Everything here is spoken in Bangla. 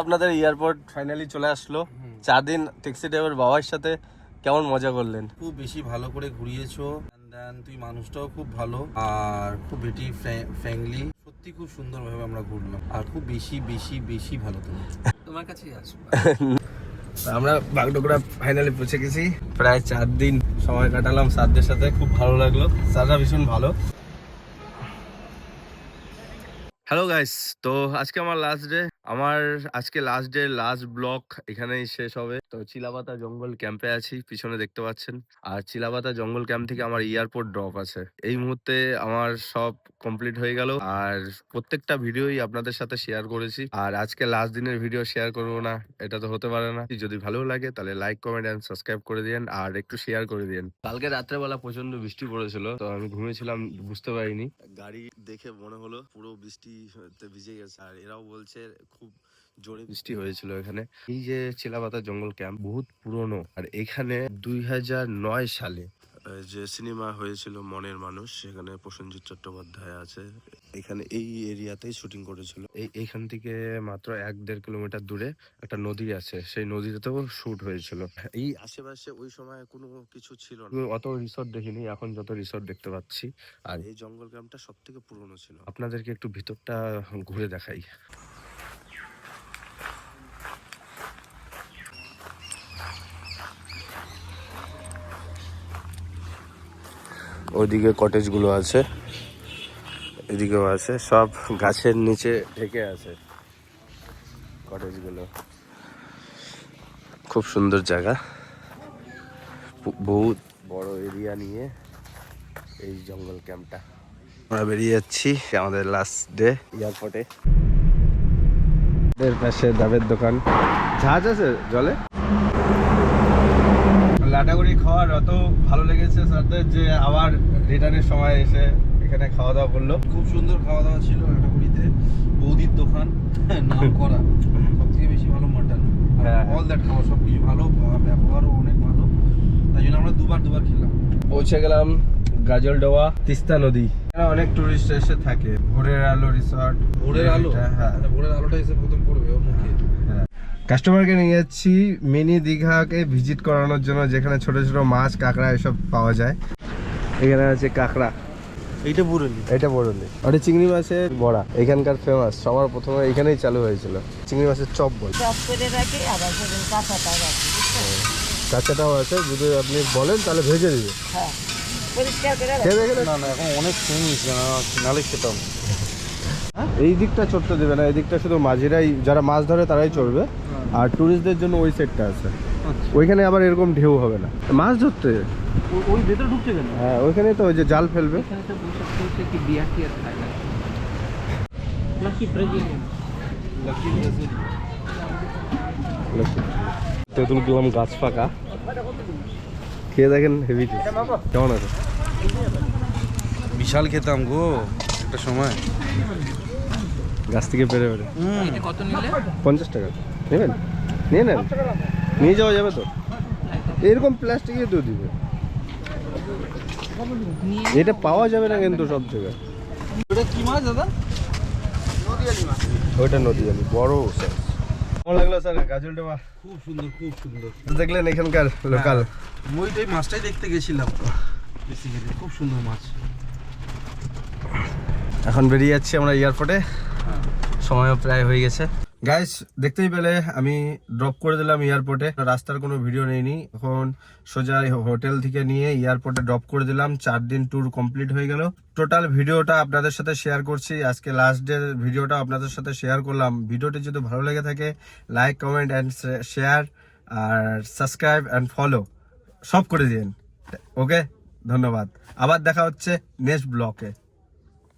আপনাদের এয়ারপোর্ট ফাইনালি চলে আসলো। 4 দিন ট্যাক্সি ড্রাইভার বাবার সাথে কেমন মজা করলেন? খুব বেশি ভালো করে ঘুরিয়েছো। তুই মানুষটাও খুব ভালো আর খুব বেটি ফ্র্যাঙ্কলি, সত্যি খুব সুন্দরভাবে আমরা ঘুরলাম আর খুব বেশি বেশি বেশি ভালো। তুমি তোমার কাছেই আসবো। আমরা বাগডোগরা ফাইনালি পৌঁছে গেছি। প্রায় 4 দিন সময় কাটালাম স্যারদের সাথে, খুব ভালো লাগলো। স্যাররা ভীষণ ভালো। হ্যালো গাইস, তো আজকে আমার লাস্ট ডে। আজকে লাস্ট ব্লক এখানেই শেষ হবে। তো চিলাপাতা জঙ্গল ক্যাম্পে আছি, পিছনে দেখতে পাচ্ছেন। আর চিলাপাতা জঙ্গল ক্যাম্প থেকে আমার এয়ারপোর্ট ড্রপ আছে। এই মুহূর্তে আমার সব কমপ্লিট হয়ে গেল আর প্রত্যেকটা ভিডিওই আপনাদের সাথে শেয়ার করেছি। আর আজকে লাস্ট দিনের ভিডিও শেয়ার করবো না, এটা তো হতে পারে না। যদি ভালো লাগে তাহলে লাইক, কমেন্ট এন্ড সাবস্ক্রাইব করে দিন আর একটু শেয়ার করে দিন। কালকে রাত্রেবেলা প্রচন্ড বৃষ্টি পড়েছিল, তো আমি ঘুমিয়েছিলাম, বুঝতে পারিনি। গাড়ি দেখে মনে হলো পুরো বৃষ্টিতে ভিজে গেছে। আর এরাও বলছে খুব জোরে বৃষ্টি হয়েছিল এখানে। এই যে চিলাপাতা জঙ্গল ক্যাম্প বহুত পুরনো, আর এখানে 2009 সালে যে সিনেমা হয়েছিল মনের মানুষ, সেখানে প্রসেনজিৎ চট্টোপাধ্যায় আছে। এখানে এই এরিয়াতেই শুটিং করেছিল। এইখান থেকে মাত্র 1-1.5 কিলোমিটার দূরে একটা নদী আছে, সেই নদীতেও শুট হয়েছিল। এই আশেপাশে ওই সময় কোনো কিছু ছিল না, অত রিসোর্ট দেখিনি, এখন যত রিসোর্ট দেখতে পাচ্ছি। আর এই জঙ্গল ক্যাম্পটা সব থেকে পুরনো ছিল। আপনাদেরকে একটু ভিতরটা ঘুরে দেখাই। ওইদিকে কটেজ গুলো আছে, এদিকেও আছে, সব গাছের নিচে ঢেকে আছে কটেজ গুলো। খুব সুন্দর জায়গা, বহুত বড় এরিয়া নিয়ে এই জঙ্গল ক্যাম্পটা। আমরা বেরিয়ে যাচ্ছি আমাদের লাস্ট ডে এয়ারপোর্টে। এর পাশে ডাবের দোকান, জাহাজ আছে জলে। লাটাগুড়ি খাওয়ার অত ভালো লেগেছে স্যারদের যে আবার রিটার্নের সময় এসে এখানে খাওয়া দাওয়া করলো। খুব সুন্দর খাওয়া দাওয়া ছিল লাটাগুড়িতে। বৌদির দোকান, নাম করা, সব থেকে বেশি ভালো মাটন। অল দ্যাট খাওয়া সব কিছু ভালো, ব্যবহারও অনেক ভালো, তাই জন্য আমরা দুবার খেলাম। পৌঁছে গেলাম গাজলডোবা, তিস্তা নদী। অনেক টুরিস্ট এসে থাকে। ভোরের আলো রিসর্ট। ভোরের আলো? হ্যাঁ, ভোরের আলোটা এসে প্রথম পড়বে ওর মুখে। কাস্টমারকে নিয়ে যাচ্ছি মিনি দীঘাকে ভিজিট করানোর জন্য, যেখানে ছোট ছোট মাছ, কাঁকড়া এসব পাওয়া যায়। এখানে আছে কাঁকড়া, এইটা বুড়লি, এটা বড়লি। ওটা চিংড়ি মাছের বড়া, এখানকার ফেমাস। সবার প্রথমে এখানেই চালু হয়েছিল। চিংড়ি মাছের চপ বল। কাঁচাটাও আছে, যদি আপনি বলেন তাহলে ভেজে দিবে। না না, এখন অনেক ফেমিস, নালে খেতাম। এই দিকটা চড়তে দেবে না, এই দিকটা শুধু মাঝিরাই, যারা মাছ ধরে তারাই চড়বে। আর টুরিস্টদের জন্য ওই সেটটা আছে। ওইখানে আবার এরকম ঢেউ হবে না মাছ ধরতে। ওই ভেতরে ঢুকছে কেন? হ্যাঁ, ওইখানে তো ওই যে জাল ফেলবে। তেঁতুল গেলাম, গাছ ফাঁকা, খেয়ে দেখেন। হেভি কেমন আছে? বিশাল খেতাম গো একটা সময়, গাছ থেকে পেরে পেরে। 50 টাকা নেবেন? নিয়ে নেন, নিয়ে যাওয়া যাবে তো। এরকম প্লাস্টিকে তো দিবে, এটা পাওয়া যাবে না কিন্তু সব জায়গায়। ওটা কি মাছ দাদা? নদীয়ালি মাছ। ওইটা নদীয়ালি, বড় সাইজ। কেমন লাগলো স্যার গাজলডোবা? খুব সুন্দর, খুব সুন্দর। দেখলেন এখানকার লোকাল। ওই মাছটাই দেখতে গেছিলাম, খুব সুন্দর মাছ। এখন বেরিয়ে যাচ্ছি আমরা এয়ারপোর্টে, সময়ও প্রায় হয়ে গেছে। গাইস, দেখতেই পেলে আমি ড্রপ করে দিলাম এয়ারপোর্টে। রাস্তার কোনো ভিডিও নেইনি। এখন সোজা হোটেল থেকে নিয়ে এয়ারপোর্টে ড্রপ করে দিলাম। 4 দিন ট্যুর কমপ্লিট হয়ে গেল। টোটাল ভিডিওটা আপনাদের সাথে শেয়ার করছি। আজকে লাস্ট ডে ভিডিওটা আপনাদের সাথে শেয়ার করলাম। ভিডিওটি যদি ভালো লেগে থাকে, লাইক, কমেন্ট অ্যান্ড শেয়ার আর সাবস্ক্রাইব অ্যান্ড ফলো সব করে দিন। ওকে, ধন্যবাদ। আবার দেখা হচ্ছে নেক্সট ব্লকে।